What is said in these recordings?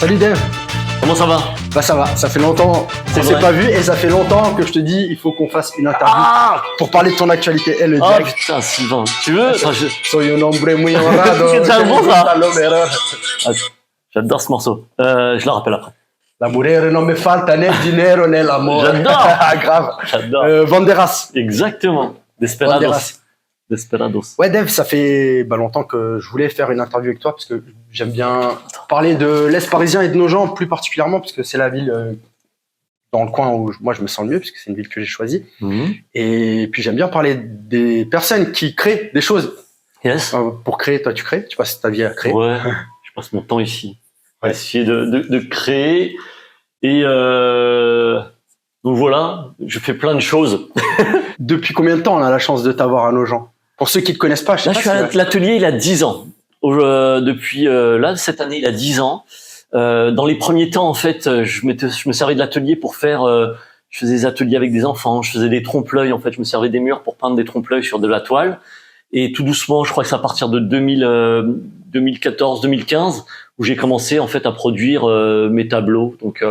Salut Dave. Comment ça va? Bah ça va, ça fait longtemps qu'on s'est pas vu et ça fait longtemps que je te dis il faut qu'on fasse une interview pour parler de ton actualité. Et le Oh direct. putain, Sylvain, tu veux? Soy un hombre muy honrado. C'est déjà bon ça? J'adore ce morceau. Je le rappelle après. La mujer no me falta ni el dinero ni l'amor. J'adore. Grave. J'adore. Banderas. Exactement. Desperados. Banderas. Desperados. Ouais Dave, ça fait longtemps que je voulais faire une interview avec toi parce que j'aime bien parler de l'Est parisien et de nos gens plus particulièrement parce que c'est la ville dans le coin où moi je me sens le mieux parce que c'est une ville que j'ai choisie. Et puis j'aime bien parler des personnes qui créent des choses. Yes. Pour créer, toi tu crées, tu passes ta vie à créer. Ouais. Je passe mon temps ici. Ouais. Essayer de créer. Et donc voilà, je fais plein de choses. Depuis combien de temps on a la chance de t'avoir à nos gens? Pour ceux qui te connaissent pas, je sais Là, pas je suis à l'atelier, il a 10 ans. Depuis là, cette année, il a 10 ans. Dans les premiers temps, en fait, je me servais de l'atelier pour faire. Je faisais des ateliers avec des enfants, je faisais des trompe-l'œil. En fait, je me servais des murs pour peindre des trompe-l'œil sur de la toile. Et tout doucement, je crois que c'est à partir de 2014-2015 où j'ai commencé en fait à produire mes tableaux, donc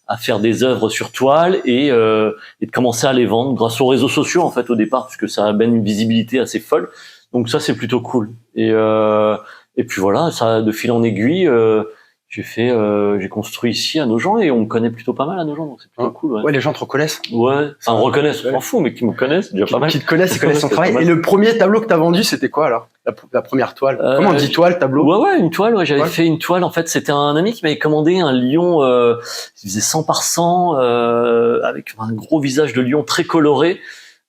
à faire des œuvres sur toile et de commencer à les vendre grâce aux réseaux sociaux en fait au départ, puisque ça amène une visibilité assez folle. Donc ça c'est plutôt cool. Et puis voilà, ça de fil en aiguille, j'ai construit ici à Nogent et on me connaît plutôt pas mal à Nogent, donc c'est plutôt cool. Ouais, les gens te reconnaissent. Ouais, enfin reconnaissent, on s'en fout, mais qui me connaissent, c'est déjà pas mal. Qui te connaissent, ils connaissent ton travail. Et le premier tableau que t'as vendu, c'était quoi alors? La première toile. Comment on dit toile, tableau? Ouais, une toile. Ouais, j'avais fait une toile. En fait, c'était un ami qui m'avait commandé un lion. Il faisait 100 par 100 avec un gros visage de lion très coloré.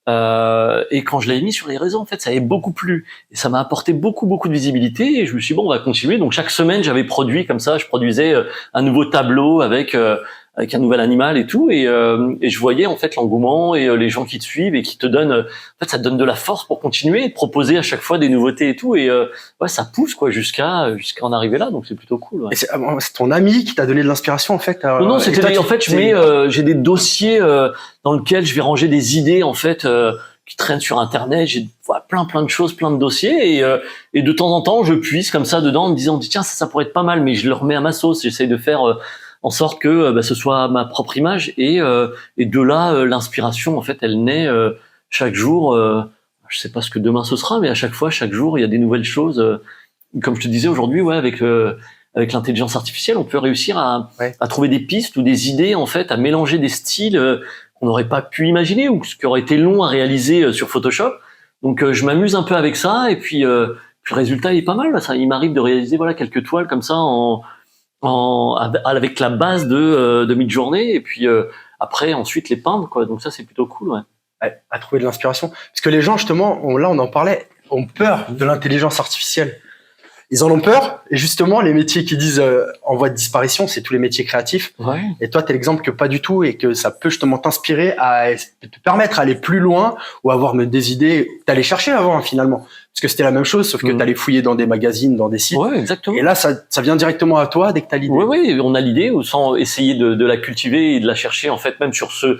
Et quand je l'avais mis sur les réseaux, en fait, ça avait beaucoup plu et ça m'a apporté beaucoup de visibilité. Et je me suis dit, bon, on va continuer. Donc chaque semaine, j'avais produit comme ça. Je produisais un nouveau tableau avec un nouvel animal et tout. Et je voyais en fait l'engouement et les gens qui te suivent et qui te donnent. En fait, ça te donne de la force pour continuer et de proposer à chaque fois des nouveautés et tout. Et ouais, ça pousse quoi jusqu'à en arriver là. Donc c'est plutôt cool. Ouais. Et c'est ton ami qui t'a donné de l'inspiration en fait. Non, c'était en fait, j'ai des dossiers dans lesquels je vais ranger des idées en fait qui traînent sur internet. J'ai plein de choses, plein de dossiers et de temps en temps je puise comme ça dedans en me disant tiens ça pourrait être pas mal, mais je le remets à ma sauce. J'essaye de faire en sorte que ce soit ma propre image et de là l'inspiration en fait elle naît chaque jour. Je sais pas ce que demain ce sera, mais à chaque jour il y a des nouvelles choses. Comme je te disais aujourd'hui, ouais, avec l'intelligence artificielle, on peut réussir à trouver des pistes ou des idées en fait, à mélanger des styles qu'on n'aurait pas pu imaginer ou ce qui aurait été long à réaliser sur Photoshop. Donc je m'amuse un peu avec ça et puis le résultat il est pas mal. Là, il m'arrive de réaliser quelques toiles comme ça avec la base de Midjourney et puis après ensuite les peindre quoi. Donc ça c'est plutôt cool. Ouais. À trouver de l'inspiration parce que les gens justement là on en parlait ont peur de l'intelligence artificielle. Ils en ont peur et justement les métiers qui disent en voie de disparition, c'est tous les métiers créatifs. Ouais. Et toi, t'es l'exemple que pas du tout et que ça peut justement t'inspirer à te permettre d'aller plus loin ou avoir des idées. T'allais chercher avant finalement, parce que c'était la même chose, sauf que t'allais fouiller dans des magazines, dans des sites. Ouais, exactement. Et là, ça vient directement à toi dès que t'as l'idée. Oui, on a l'idée sans essayer de la cultiver et de la chercher en fait, même sur se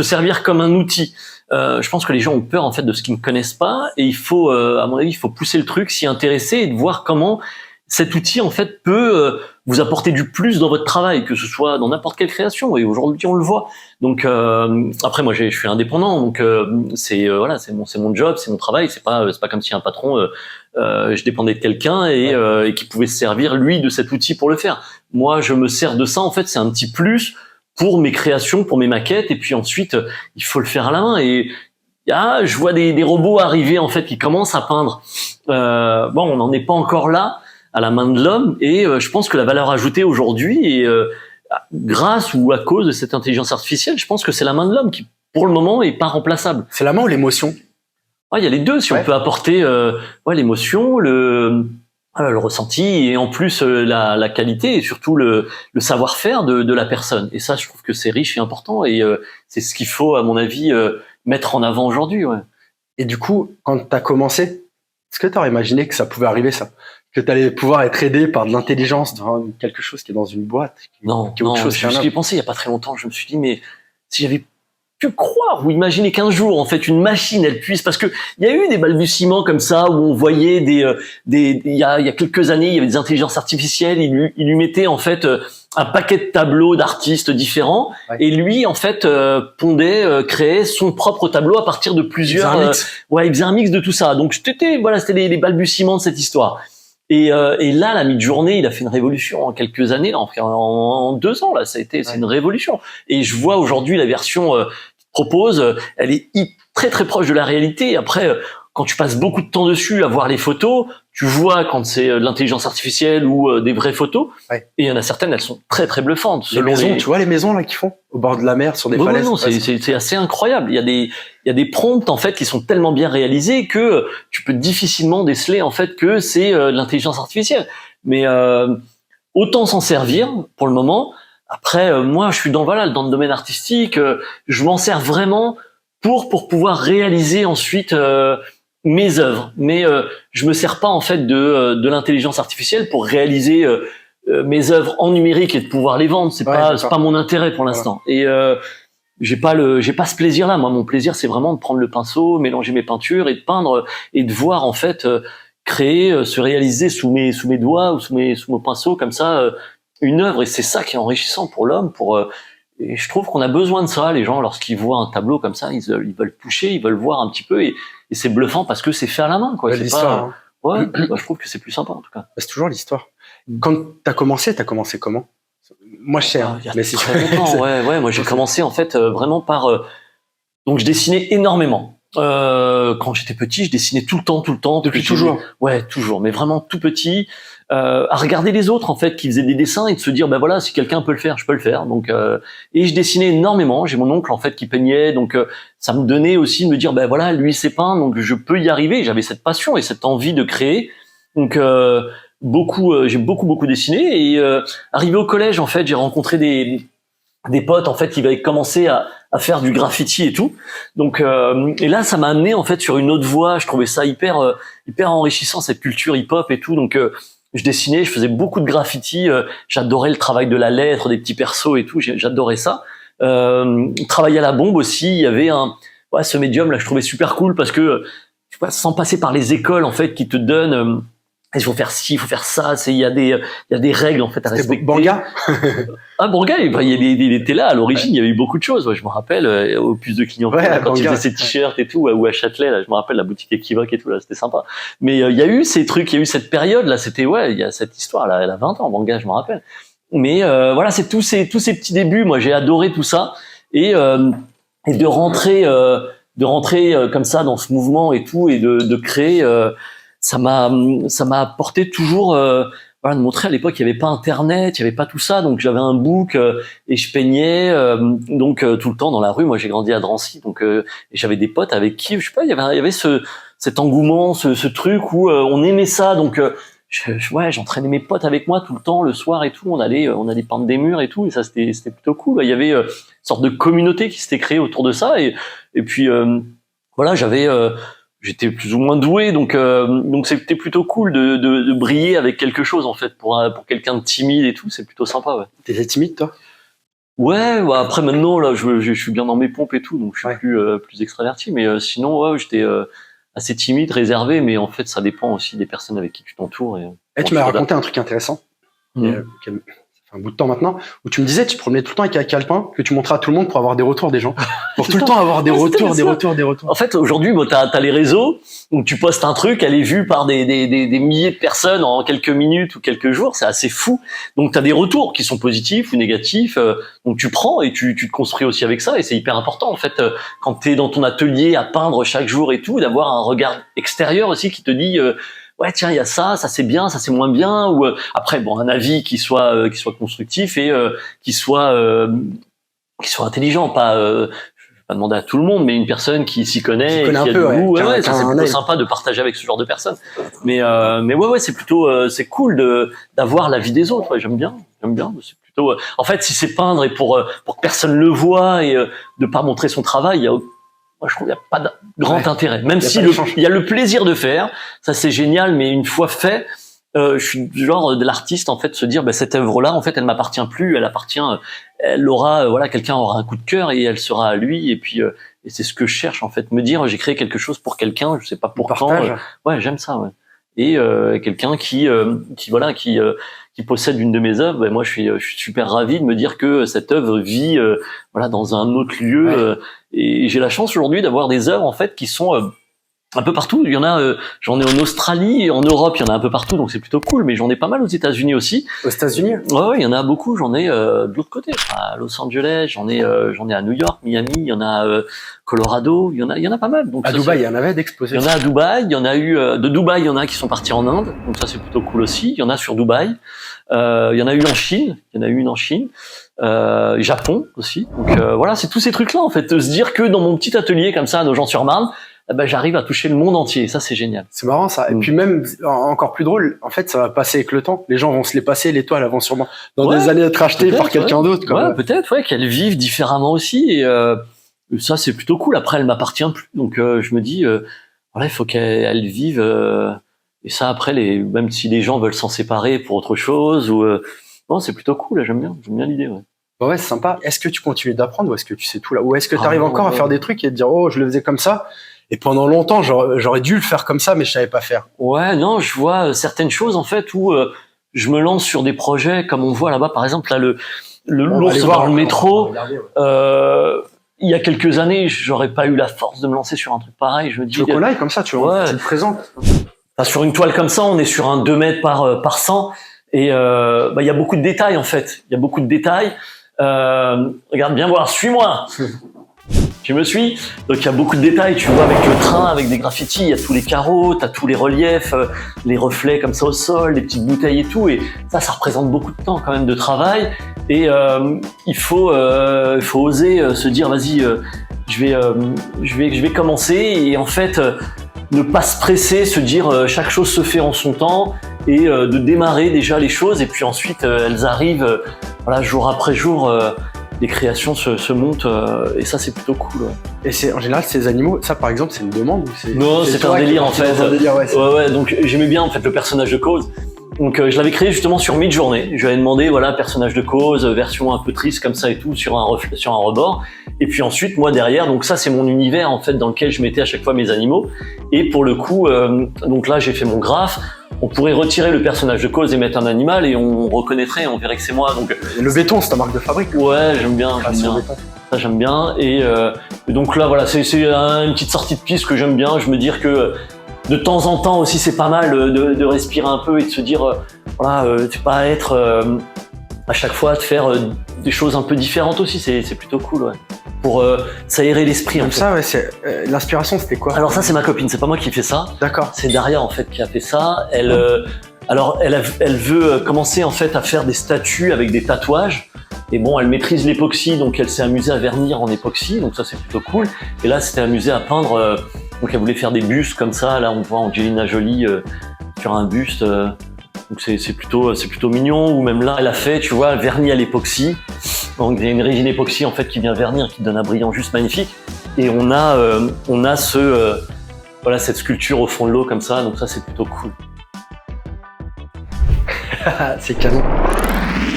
servir comme un outil. Je pense que les gens ont peur en fait de ce qu'ils ne connaissent pas et il faut, à mon avis, il faut pousser le truc, s'y intéresser et de voir comment cet outil en fait peut vous apporter du plus dans votre travail, que ce soit dans n'importe quelle création. Et aujourd'hui, on le voit. Donc après, moi, je suis indépendant, donc c'est mon job, c'est mon travail. C'est pas comme si un patron, je dépendais de quelqu'un et qui pouvait se servir lui de cet outil pour le faire. Moi, je me sers de ça. En fait, c'est un petit plus pour mes créations, pour mes maquettes, et puis ensuite il faut le faire à la main. Et je vois des robots arriver en fait qui commencent à peindre. On n'en est pas encore là à la main de l'homme, et je pense que la valeur ajoutée aujourd'hui, et grâce ou à cause de cette intelligence artificielle, je pense que c'est la main de l'homme qui, pour le moment, est pas remplaçable. C'est la main ou l'émotion? Il y a les deux. Si on peut apporter l'émotion, le ressenti et en plus la qualité et surtout le savoir-faire de la personne. Et ça, je trouve que c'est riche et important et c'est ce qu'il faut, à mon avis, mettre en avant aujourd'hui. Ouais. Et du coup, quand tu as commencé, est-ce que tu aurais imaginé que ça pouvait arriver ça? Que tu allais pouvoir être aidé par de l'intelligence dans quelque chose qui est dans une boîte? Non, je l'ai pensé il y a pas très longtemps. Je me suis dit, mais si j'avais pu croire ou imaginer qu'un jour, en fait, une machine, elle puisse, parce que il y a eu des balbutiements comme ça où on voyait il y a quelques années, il y avait des intelligences artificielles, il lui mettait en fait un paquet de tableaux d'artistes différents, Ouais. et lui, en fait, créait son propre tableau à partir de plusieurs. Il faisait un mix de tout ça. Donc c'était les balbutiements de cette histoire. Et là, la Midjourney, il a fait une révolution en quelques années, là, en 2 ans, là, c'est une révolution. Et je vois aujourd'hui la version qu'il propose, elle est très très proche de la réalité. Après, quand tu passes beaucoup de temps dessus à voir les photos, tu vois quand c'est de l'intelligence artificielle ou des vraies photos. Ouais. Et il y en a certaines, elles sont très très bluffantes. Les maisons, tu vois les maisons là qu'ils font au bord de la mer sur des falaises. Non, c'est assez incroyable. Il y a des prompts en fait qui sont tellement bien réalisés que tu peux difficilement déceler en fait que c'est de l'intelligence artificielle. Mais autant s'en servir pour le moment. Après, moi, je suis dans le domaine artistique. Je m'en sers vraiment pour pouvoir réaliser ensuite mes œuvres. Mais je me sers pas en fait de l'intelligence artificielle pour réaliser mes œuvres en numérique et de pouvoir les vendre. C'est pas mon intérêt pour l'instant. Voilà. Et j'ai pas ce plaisir là. Moi, mon plaisir, c'est vraiment de prendre le pinceau, mélanger mes peintures et de peindre et de voir en fait créer, se réaliser sous mes doigts ou sous mon pinceau comme ça une œuvre. Et c'est ça qui est enrichissant pour l'homme. Et je trouve qu'on a besoin de ça. Les gens, lorsqu'ils voient un tableau comme ça, ils veulent toucher, ils veulent voir un petit peu. Et c'est bluffant parce que c'est fait à la main, quoi. Ouais, l'histoire. Je trouve que c'est plus sympa en tout cas. C'est toujours l'histoire. Quand t'as commencé comment? Moi, je sais, mais c'est très longtemps. Ouais. Moi, j'ai commencé en fait vraiment par. Donc, je dessinais énormément. Quand j'étais petit, je dessinais tout le temps. Depuis toujours. Ouais, toujours. Mais vraiment tout petit. À regarder les autres en fait qui faisaient des dessins et de se dire ben voilà, si quelqu'un peut le faire, je peux le faire. Donc et je dessinais énormément. J'ai mon oncle en fait qui peignait, donc ça me donnait aussi de me dire ben voilà, lui c'est peint, donc je peux y arriver. J'avais cette passion et cette envie de créer. Donc j'ai beaucoup dessiné. Et arrivé au collège en fait, j'ai rencontré des potes en fait qui avaient commencé à faire du graffiti et tout. Donc et là ça m'a amené en fait sur une autre voie. Je trouvais ça hyper enrichissant, cette culture hip-hop et tout. Donc je dessinais, je faisais beaucoup de graffiti, j'adorais le travail de la lettre, des petits persos et tout, j'adorais ça. Travailler à la bombe aussi, il y avait ce médium là, je trouvais super cool parce que tu vois, sans passer par les écoles en fait qui te donnent il faut faire ci, il faut faire ça, il y a des règles en fait à respecter. Banga. Banga, il était là à l'origine, il y avait eu beaucoup de choses. Ouais, je me rappelle au Puce de Clignancourt quand il faisait ses t-shirts et tout, ou à Châtelet là, je me rappelle la boutique Équivoque et tout là, c'était sympa. Mais il y a eu ces trucs, il y a eu cette période là, c'était il y a cette histoire là, elle a 20 ans Banga, je me rappelle. Mais voilà, c'est tous ces petits débuts, moi j'ai adoré tout ça et de rentrer comme ça dans ce mouvement et tout et de créer ça m'a apporté toujours de montrer à l'époque il y avait pas internet, il y avait pas tout ça, donc j'avais un book et je peignais tout le temps dans la rue. Moi j'ai grandi à Drancy, donc et j'avais des potes avec qui je sais pas, il y avait cet engouement, ce truc où on aimait ça, donc j'entraînais mes potes avec moi tout le temps le soir et tout, on allait peindre des murs et tout, et ça c'était plutôt cool. Il y avait une sorte de communauté qui s'était créée autour de ça et puis voilà, j'étais plus ou moins doué, donc c'était plutôt cool de briller avec quelque chose en fait pour quelqu'un de timide et tout, c'est plutôt sympa. Ouais. T'étais timide toi? Ouais, après maintenant là je suis bien dans mes pompes et tout, donc je suis plus extraverti, mais sinon j'étais assez timide, réservé, mais en fait ça dépend aussi des personnes avec qui tu t'entoures. Et tu m'as raconté un truc intéressant. Ça fait un bout de temps maintenant, où tu me disais, tu te promenais tout le temps avec un calepin que tu montrais à tout le monde pour avoir des retours des gens. Pour tout le temps avoir des retours. En fait, aujourd'hui, t'as les réseaux, où tu postes un truc, elle est vue par des milliers de personnes en quelques minutes ou quelques jours, c'est assez fou. Donc t'as des retours qui sont positifs ou négatifs, donc tu prends et tu te construis aussi avec ça, et c'est hyper important, en fait, quand t'es dans ton atelier à peindre chaque jour et tout, d'avoir un regard extérieur aussi qui te dit, ouais tiens, il y a ça c'est bien, ça c'est moins bien, ou après un avis qui soit constructif et qui soit intelligent, pas je vais pas demander à tout le monde, mais une personne qui s'y connaît, qui a du goût, ça c'est plutôt œil. sympa de partager avec ce genre de personnes. Mais c'est plutôt c'est cool d'avoir l'avis des autres, j'aime bien, c'est plutôt en fait si c'est peindre et pour que personne le voit et de pas montrer son travail, moi, je trouve qu'il n'y a pas de grand intérêt. Même si il y a le plaisir de faire, ça c'est génial, mais une fois fait, Je suis du genre de l'artiste en fait se dire cette œuvre-là en fait elle m'appartient plus, elle appartient, elle aura voilà quelqu'un aura un coup de cœur et elle sera à lui et puis et c'est ce que je cherche en fait, me dire j'ai créé quelque chose pour quelqu'un, je sais pas pour quand. Ouais, j'aime ça. Ouais. Et quelqu'un qui possède une de mes œuvres, moi je suis super ravi de me dire que cette œuvre vit voilà dans un autre lieu et j'ai la chance aujourd'hui d'avoir des œuvres en fait qui sont un peu partout. Il y en a, j'en ai en Australie, en Europe, il y en a un peu partout, donc c'est plutôt cool. Mais j'en ai pas mal aux États-Unis aussi. Aux États-Unis? Ouais, il y en a beaucoup. J'en ai de l'autre côté, à Los Angeles. J'en ai à New York, Miami. Il y en a Colorado. Il y en a pas mal. Donc à Dubaï, il y en avait d'exposés. Il y en a à Dubaï. Il y en a eu de Dubaï. Il y en a qui sont partis en Inde. Donc ça c'est plutôt cool aussi. Il y en a sur Dubaï. Il y en a eu en Chine. Il y en a eu une en Chine. Japon aussi. Donc voilà, c'est tous ces trucs-là en fait. Se dire que dans mon petit atelier comme ça à Nogent-sur-Marne, j'arrive à toucher le monde entier. Ça, c'est génial. C'est marrant, ça. Et puis même, encore plus drôle, en fait, ça va passer avec le temps. Les gens vont se les passer, les toiles, elles vont sûrement, dans des années, être achetées par quelqu'un d'autre. Ouais, peut-être, qu'elles vivent différemment aussi. Et ça, c'est plutôt cool. Après, elles m'appartiennent plus. Donc, je me dis, voilà, il faut qu'elles vivent. Et ça, après, même si les gens veulent s'en séparer pour autre chose, ou non, c'est plutôt cool. J'aime bien l'idée. Ouais. Ouais, c'est sympa. Est-ce que tu continues d'apprendre ou est-ce que tu sais tout là? Ou est-ce que tu arrives encore à faire des trucs et te dire, oh, je le faisais comme ça? Et pendant longtemps, j'aurais dû le faire comme ça, mais je savais pas faire. Ouais, non, je vois certaines choses, en fait, où je me lance sur des projets, comme on voit là-bas, par exemple, là, l'ours dans le métro. Il y a quelques années, j'aurais pas eu la force de me lancer sur un truc pareil. Je me dis. Tu veux qu'on aille comme ça, tu te présentes? Sur une toile comme ça, on est sur un 2 mètres par 100. Et il y a beaucoup de détails, en fait. Il y a beaucoup de détails. Regarde, viens voir, suis-moi. Tu me suis? Donc il y a beaucoup de détails, tu vois, avec le train, avec des graffitis, il y a tous les carreaux, t'as tous les reliefs, les reflets comme ça au sol, les petites bouteilles et tout, et ça représente beaucoup de temps quand même de travail, et il faut oser se dire, vas-y, je vais commencer, et en fait, ne pas se presser, se dire chaque chose se fait en son temps, et de démarrer déjà les choses, et puis ensuite elles arrivent, voilà, jour après jour. Les créations se montent et ça c'est plutôt cool. Ouais. Et c'est en général ces animaux, ça par exemple c'est une demande ou c'est? Non, c'est un délire en fait. Un délire, ouais, donc j'aimais bien en fait le personnage de Cause. Donc je l'avais créé justement sur Midjourney. Je lui avais demandé voilà personnage de Cause, version un peu triste comme ça et tout sur un rebord. Et puis ensuite moi derrière, donc ça c'est mon univers en fait dans lequel je mettais à chaque fois mes animaux. Et pour le coup, donc là j'ai fait mon graphe. On pourrait retirer le personnage de Cause et mettre un animal et on reconnaîtrait, on verrait que c'est moi. Donc le béton, c'est ta marque de fabrique. Ouais, j'aime bien. Ça j'aime bien. Et donc là voilà, c'est une petite sortie de piste que j'aime bien. Je me dire que de temps en temps aussi c'est pas mal de respirer un peu et de se dire voilà, tu pas être à chaque fois de faire des choses un peu différentes aussi. C'est plutôt cool. Ouais. Pour s'aérer l'esprit. Comme ça, ouais, l'inspiration, c'était quoi? Alors ça, c'est ma copine, c'est pas moi qui fais ça. D'accord. C'est Daria en fait qui a fait ça. Elle veut commencer en fait à faire des statues avec des tatouages. Et bon, elle maîtrise l'époxy, donc elle s'est amusée à vernir en époxy, donc ça c'est plutôt cool. Et là, c'était amusée à peindre. Donc elle voulait faire des bustes comme ça. Là, on voit Angelina Jolie sur un buste. Donc c'est plutôt mignon. Ou même là, elle a fait, tu vois, vernis à l'époxy. Donc il y a une résine époxy en fait qui vient vernir, qui donne un brillant juste magnifique. Et on a cette sculpture au fond de l'eau comme ça. Donc ça c'est plutôt cool. C'est canon.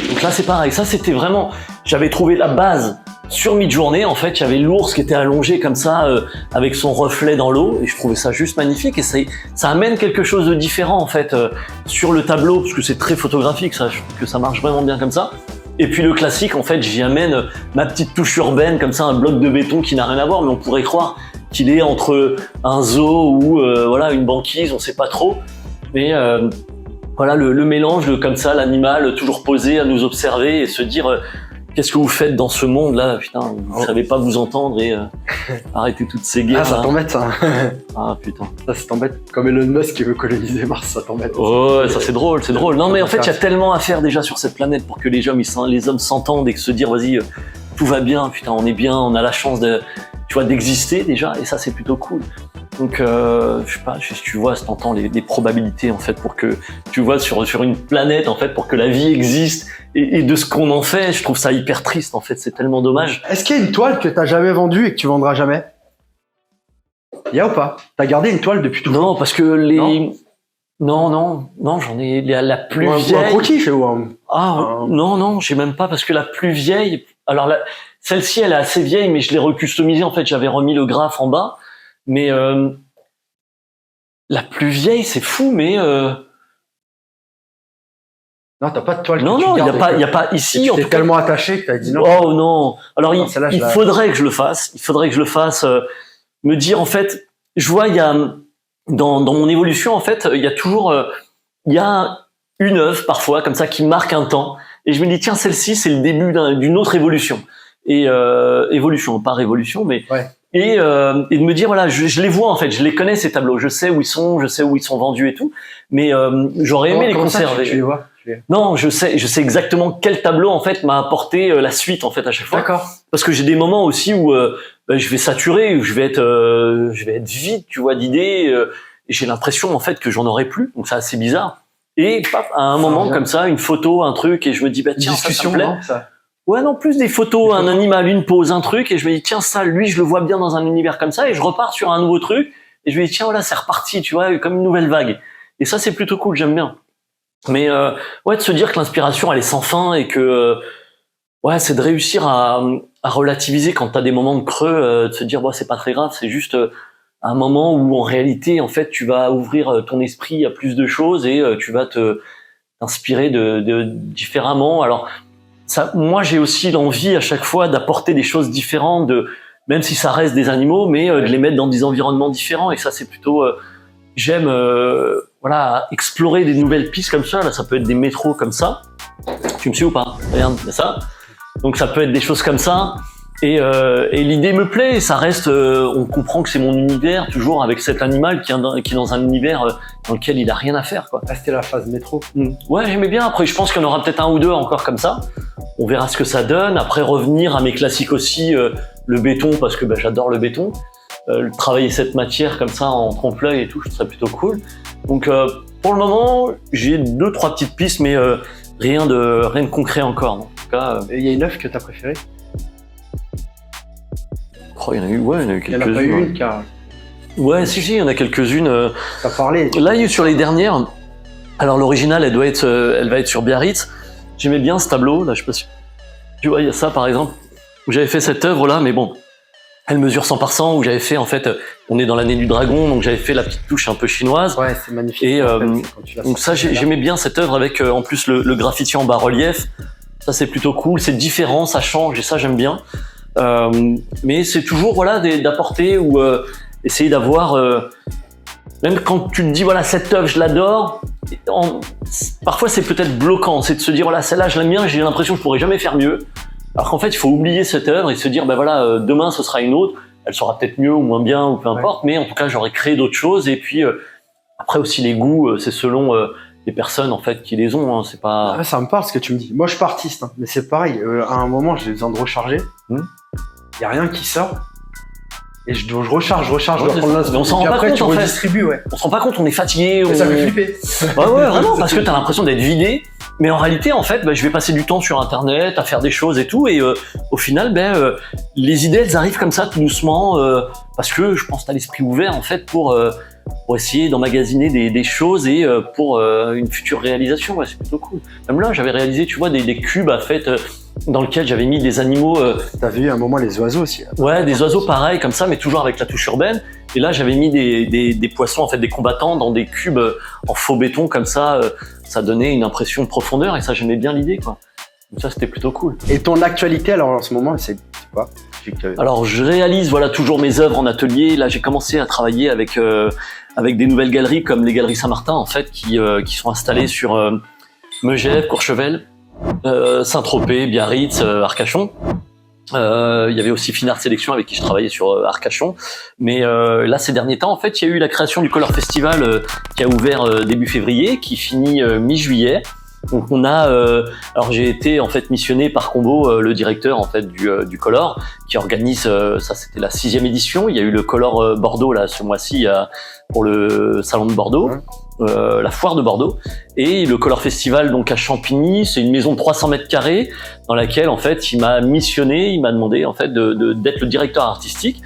Donc là c'est pareil. Ça c'était vraiment. J'avais trouvé la base sur Midjourney. En fait, il y avait l'ours qui était allongé comme ça avec son reflet dans l'eau. Et je trouvais ça juste magnifique. Et ça amène quelque chose de différent en fait sur le tableau parce que c'est très photographique. Ça, je trouve que ça marche vraiment bien comme ça. Et puis le classique, en fait, j'y amène ma petite touche urbaine, comme ça, un bloc de béton qui n'a rien à voir, mais on pourrait croire qu'il est entre un zoo ou voilà une banquise, on sait pas trop. Mais voilà le mélange, comme ça, l'animal toujours posé à nous observer et se dire qu'est-ce que vous faites dans ce monde-là, putain, vous savez pas vous entendre et arrêtez toutes ces guerres. Ah, ça t'embête ça. Ah putain. Ça t'embête. Comme Elon Musk qui veut coloniser Mars, ça t'embête. Oh, ça c'est drôle. Non mais en fait, il y a tellement à faire déjà sur cette planète pour que les hommes s'entendent et que se dire vas-y, tout va bien, putain, on est bien, on a la chance d'exister déjà et ça c'est plutôt cool. Donc je sais pas, si tu vois, si t'entends les probabilités en fait pour que tu vois sur une planète en fait pour que la vie existe et de ce qu'on en fait, je trouve ça hyper triste en fait, c'est tellement dommage. Est-ce qu'il y a une toile que t'as jamais vendue et que tu vendras jamais? Y a ou pas? T'as gardé une toile depuis tout? Non, parce que Non, j'en ai la plus Ou un vieille. croquis, ou un... Non, j'ai même pas parce que la plus vieille. Alors celle-ci, elle est assez vieille, mais je l'ai recustomisée. En fait, j'avais remis le graphe en bas, mais la plus vieille, c'est fou, mais Non, t'as pas de toile. non, il y a pas ici. T'es tellement attaché que t'as dit non. Oh non. Alors Non, il faudrait que je le fasse. Il faudrait que je le fasse. Me dire en fait, je vois il y a dans mon évolution en fait, il y a toujours il y a une œuvre parfois comme ça qui marque un temps et je me dis tiens celle-ci c'est le début d'une autre évolution et évolution pas révolution mais ouais. Et de me dire voilà je les vois en fait, je les connais ces tableaux, je sais où ils sont vendus et tout, mais j'aurais aimé les conserver. Tu les vois. Non, je sais exactement quel tableau en fait m'a apporté la suite en fait à chaque fois. D'accord. Parce que j'ai des moments aussi où je vais saturer, où je vais être vide, tu vois, d'idées. Et j'ai l'impression en fait que j'en aurai plus, donc c'est assez bizarre. Et paf, à un moment comme ça, une photo, un truc, et je me dis bah tiens, ça me plaît. Non, ça. Ouais, non, plus des photos, un animal, une pose, un truc, et je me dis tiens ça, lui, je le vois bien dans un univers comme ça, et je repars sur un nouveau truc, et je me dis tiens voilà, c'est reparti, tu vois, comme une nouvelle vague. Et ça c'est plutôt cool, j'aime bien. Mais ouais, de se dire que l'inspiration elle est sans fin et que ouais, c'est de réussir à relativiser quand t'as des moments de creux, de se dire bon c'est pas très grave, c'est juste un moment où en réalité en fait tu vas ouvrir ton esprit à plus de choses et tu vas t'inspirer de différemment. Alors ça, moi j'ai aussi l'envie à chaque fois d'apporter des choses différentes, même si ça reste des animaux, mais de les mettre dans des environnements différents et ça c'est plutôt j'aime voilà explorer des nouvelles pistes comme ça. Là, ça peut être des métros comme ça. Tu me suis ou pas? Regarde, c'est ça. Donc ça peut être des choses comme ça. Et l'idée me plaît. Et ça reste. On comprend que c'est mon univers, toujours avec cet animal qui est dans un univers dans lequel il a rien à faire, quoi. Ah, c'était la phase métro. Ouais, j'aimais bien. Après, je pense qu'il y en aura peut-être un ou deux encore comme ça. On verra ce que ça donne. Après, revenir à mes classiques aussi, le béton, parce que j'adore le béton. Travailler cette matière comme ça en trompe-l'œil et tout, ce serait plutôt cool. Donc pour le moment, j'ai 2-3 petites pistes, mais rien de concret encore. En tout cas, il y a une œuvre que t'as préférée? Oh, il y en a eu, ouais, il y en a eu quelques-unes. Il n'y en a pas eu une car. Ouais, si, il y en a quelques-unes. T'as parlé. Là, il y a eu sur les dernières. Alors l'original, elle va être sur Biarritz. J'aimais bien ce tableau. Là, je sais pas si tu vois, il y a ça par exemple où j'avais fait cette œuvre là, mais bon. Elle mesure 100 par 100, où j'avais fait, en fait, on est dans l'année du dragon, donc j'avais fait la petite touche un peu chinoise. Ouais, c'est magnifique. Et donc ça, j'aimais bien cette œuvre avec, en plus, le graffiti en bas-relief. Ça, c'est plutôt cool, c'est différent, ça change, et ça, j'aime bien. Mais c'est toujours, voilà, d'apporter ou essayer d'avoir... même quand tu te dis, voilà, cette œuvre, je l'adore, parfois, c'est peut-être bloquant, c'est de se dire, voilà, celle-là, je l'aime bien, j'ai l'impression que je pourrais jamais faire mieux. Alors qu'en fait, il faut oublier cette œuvre et se dire, ben voilà, demain ce sera une autre, elle sera peut-être mieux ou moins bien ou peu importe, mais en tout cas j'aurais créé d'autres choses. Et puis après aussi les goûts, c'est selon les personnes en fait qui les ont. Hein, c'est pas. Ah, ça me parle ce que tu me dis. Moi je suis pas artiste, hein, mais c'est pareil. À un moment, j'ai besoin de recharger. Il y a rien qui sort. Et je recharge, je dois prendre l'instant. On s'en rend pas après, compte, tu en fait. redistribues, ouais. On se rend pas compte, on est fatigué. Ça fait flipper. Ouais, vraiment, parce que t'as l'impression d'être vidé. Mais en réalité, en fait, je vais passer du temps sur Internet à faire des choses et tout. Et au final, les idées, elles arrivent comme ça, tout doucement. Parce que je pense que t'as l'esprit ouvert, en fait, pour essayer d'emmagasiner des choses et pour une future réalisation. Ouais, c'est plutôt cool. Même là, j'avais réalisé, tu vois, des cubes à fait dans lesquels j'avais mis des animaux. T'avais eu un moment les oiseaux aussi. Là. Ouais, des oiseaux pareils comme ça, mais toujours avec la touche urbaine. Et là, j'avais mis des poissons, en fait, des combattants dans des cubes en faux béton comme ça. Ça donnait une impression de profondeur et ça, j'aimais bien l'idée, quoi. Donc ça, c'était plutôt cool. Et ton actualité, alors en ce moment, c'est quoi? Alors, je réalise, voilà, toujours mes œuvres en atelier. Là, j'ai commencé à travailler avec des nouvelles galeries comme les Galeries Saint-Martin, en fait, qui sont installées sur Megève, Courchevel, Saint-Tropez, Biarritz, Arcachon. Il y avait aussi Fine Art Sélection avec qui je travaillais sur Arcachon. Mais là, ces derniers temps, en fait, il y a eu la création du Color Festival qui a ouvert début février, qui finit mi-juillet. Donc on a, alors j'ai été en fait missionné par Combo, le directeur en fait du Color, qui organise, ça c'était la 6e édition. Il y a eu le Color Bordeaux là ce mois-ci pour le salon de Bordeaux. La foire de Bordeaux et le Color Festival donc à Champigny, c'est une maison de 300 mètres carrés dans laquelle en fait il m'a missionné, il m'a demandé en fait d'être le directeur artistique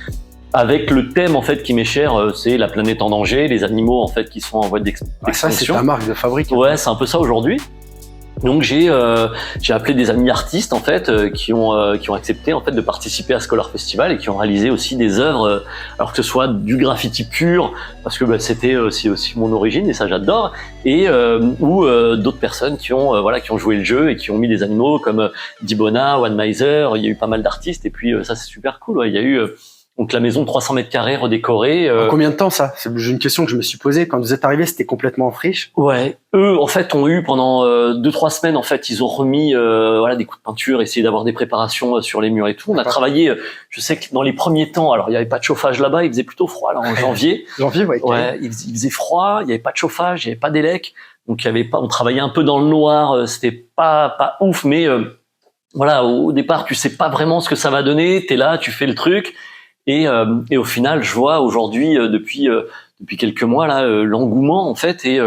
avec le thème en fait qui m'est cher, c'est la planète en danger, les animaux en fait qui sont en voie d'extinction. Ça, c'est ta marque de fabrique. Ouais, c'est un peu ça aujourd'hui. Donc j'ai appelé des amis artistes en fait qui ont accepté en fait de participer à ce Color Festival et qui ont réalisé aussi des œuvres, alors que ce soit du graffiti pur parce que c'était aussi mon origine et ça j'adore, et ou d'autres personnes qui ont joué le jeu et qui ont mis des animaux comme Dibona, One Miser. Il y a eu pas mal d'artistes et puis ça c'est super cool. Ouais. Il y a eu donc la maison de 300 mètres carrés redécorée. En combien de temps ça? C'est une question que je me suis posée. Quand vous êtes arrivé, c'était complètement en friche? Ouais, eux en fait ont eu pendant 2-3 semaines en fait, ils ont remis des coups de peinture, essayé d'avoir des préparations sur les murs et tout. On a travaillé, je sais que dans les premiers temps, alors il y avait pas de chauffage là-bas, il faisait plutôt froid là en janvier. Janvier, ouais. Ouais, il faisait froid, il y avait pas de chauffage, il y avait pas d'élec. Donc il y avait pas, on travaillait un peu dans le noir, c'était pas ouf, mais voilà, au départ, tu sais pas vraiment ce que ça va donner, t'es là, tu fais le truc. Et au final, je vois aujourd'hui depuis quelques mois là l'engouement en fait, et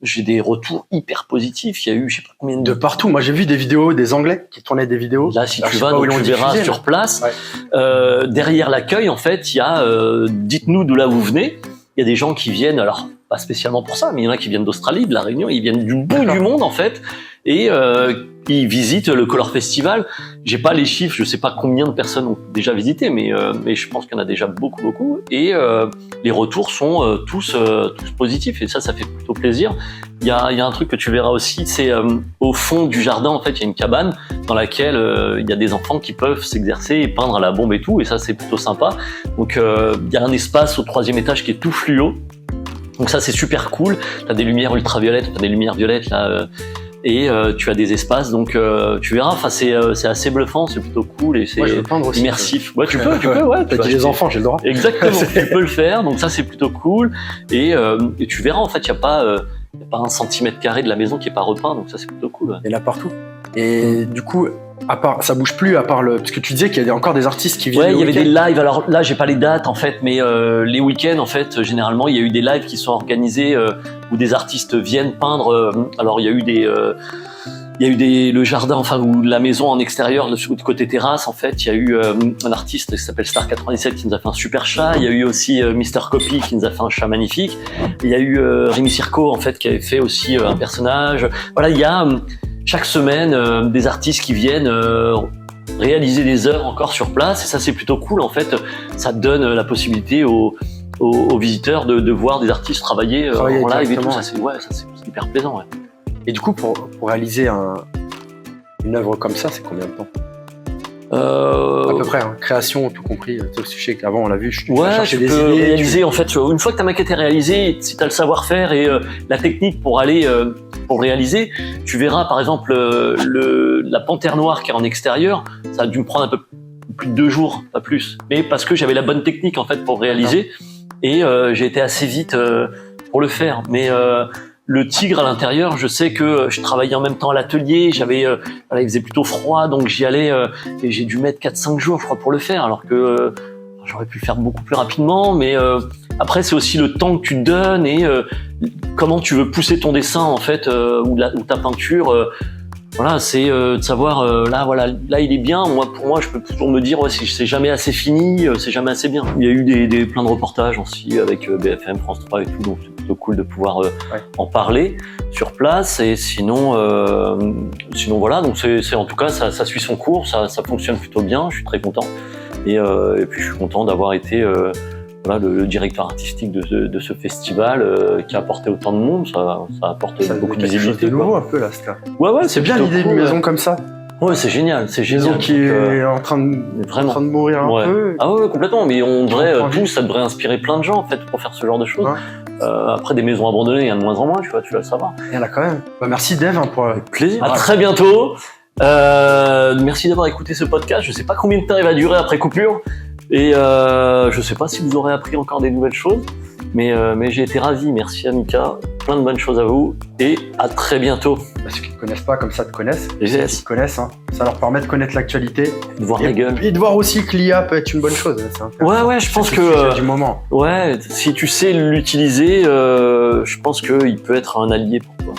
j'ai des retours hyper positifs. Il y a eu je sais pas combien de partout. Moi j'ai vu des vidéos des Anglais qui tournaient des vidéos. Là si tu vas, donc, tu verras sur place. Ouais. Derrière l'accueil en fait, il y a dites-nous d'où là vous venez. Il y a des gens qui viennent, alors pas spécialement pour ça, mais il y en a qui viennent d'Australie, de la Réunion, ils viennent du bout du monde en fait, et ils visitent le Color Festival. J'ai pas les chiffres, je sais pas combien de personnes ont déjà visité, mais je pense qu'il y en a déjà beaucoup, et les retours sont tous positifs, et ça fait plutôt plaisir. Il y a un truc que tu verras aussi, c'est au fond du jardin en fait, il y a une cabane dans laquelle il y a des enfants qui peuvent s'exercer et peindre à la bombe et tout, et ça c'est plutôt sympa. Donc il y a un espace au 3e étage qui est tout fluo. Donc ça c'est super cool, t'as des lumières ultraviolettes, t'as des lumières violettes là, et tu as des espaces, donc tu verras, enfin c'est assez bluffant, c'est plutôt cool et c'est immersif. Ouais, tu peux, ouais. T'as dit les enfants, j'ai le droit. Exactement, tu peux le faire, donc ça c'est plutôt cool, et tu verras en fait, il y a pas 1 centimètre carré de la maison qui est pas repeint, donc ça c'est plutôt cool. Ouais. Et là partout. Et du coup, à part, ça bouge plus à part parce que tu disais qu'il y a encore des artistes qui viennent. Ouais, il y avait des lives. Alors là, j'ai pas les dates en fait, mais les week-ends en fait, généralement, il y a eu des lives qui sont organisés où des artistes viennent peindre. Alors il y a eu le jardin, enfin ou la maison en extérieur, de côté terrasse en fait. Il y a eu un artiste qui s'appelle Star 97 qui nous a fait un super chat. Il y a eu aussi Mr Copy qui nous a fait un chat magnifique. Il y a eu Rémi Circo en fait qui avait fait aussi un personnage. Voilà, il y a chaque semaine des artistes qui viennent réaliser des œuvres encore sur place, et ça c'est plutôt cool en fait. Ça donne la possibilité aux visiteurs de voir des artistes travailler en live et tout. Ça c'est hyper plaisant. Ouais. Et du coup pour réaliser une œuvre comme ça, c'est combien de temps? À peu près, hein. Création, tout compris. Je sais qu'avant on l'a vu, tu peux réaliser en fait, une fois que ta maquette est réalisée, si tu as le savoir-faire et la technique pour aller pour réaliser, tu verras par exemple la panthère noire qui est en extérieur, ça a dû me prendre un peu plus de 2 jours, pas plus, mais parce que j'avais la bonne technique en fait pour réaliser, et j'ai été assez vite pour le faire. Mais le tigre à l'intérieur, je sais que je travaillais en même temps à l'atelier, il faisait plutôt froid, donc j'y allais et j'ai dû mettre 4-5 jours, je crois, pour le faire, alors que j'aurais pu le faire beaucoup plus rapidement, mais après c'est aussi le temps que tu te donnes et comment tu veux pousser ton dessin en fait, ou ta peinture. Voilà, c'est de savoir là il est bien. Pour moi, je peux toujours me dire c'est jamais assez fini, c'est jamais assez bien. Il y a eu plein de reportages aussi avec BFM, France 3 et tout, donc c'est plutôt cool de pouvoir en parler sur place. Et sinon voilà, donc c'est en tout cas ça suit son cours, ça fonctionne plutôt bien. Je suis très content et puis je suis content d'avoir été le directeur artistique de ce festival qui a apporté autant de monde. Ça apporte beaucoup de visibilité. C'est nouveau un peu là, ça. Ouais, c'est bien l'idée d'une maison comme ça. Ouais, c'est génial, Maison qui est en train de mourir un peu. Ah ouais, complètement. Mais on devrait ça devrait inspirer plein de gens en fait pour faire ce genre de choses. Ouais. Après des maisons abandonnées, il y en a de moins en moins, tu vas le savoir. Il y en a quand même. Merci Dave pour le plaisir. À très bientôt. Merci d'avoir écouté ce podcast. Je sais pas combien de temps il va durer après coupure. Et je sais pas si vous aurez appris encore des nouvelles choses, mais j'ai été ravi. Merci Amika, plein de bonnes choses à vous et à très bientôt. Ceux qui ne te connaissent pas comme ça te connaissent. Yes. Ceux qui te connaissent, ça leur permet de connaître l'actualité, de voir la gueule et de voir aussi que l'IA peut être une bonne chose. Ouais, je pense que du moment. Ouais, si tu sais l'utiliser, je pense qu'il peut être un allié pour toi.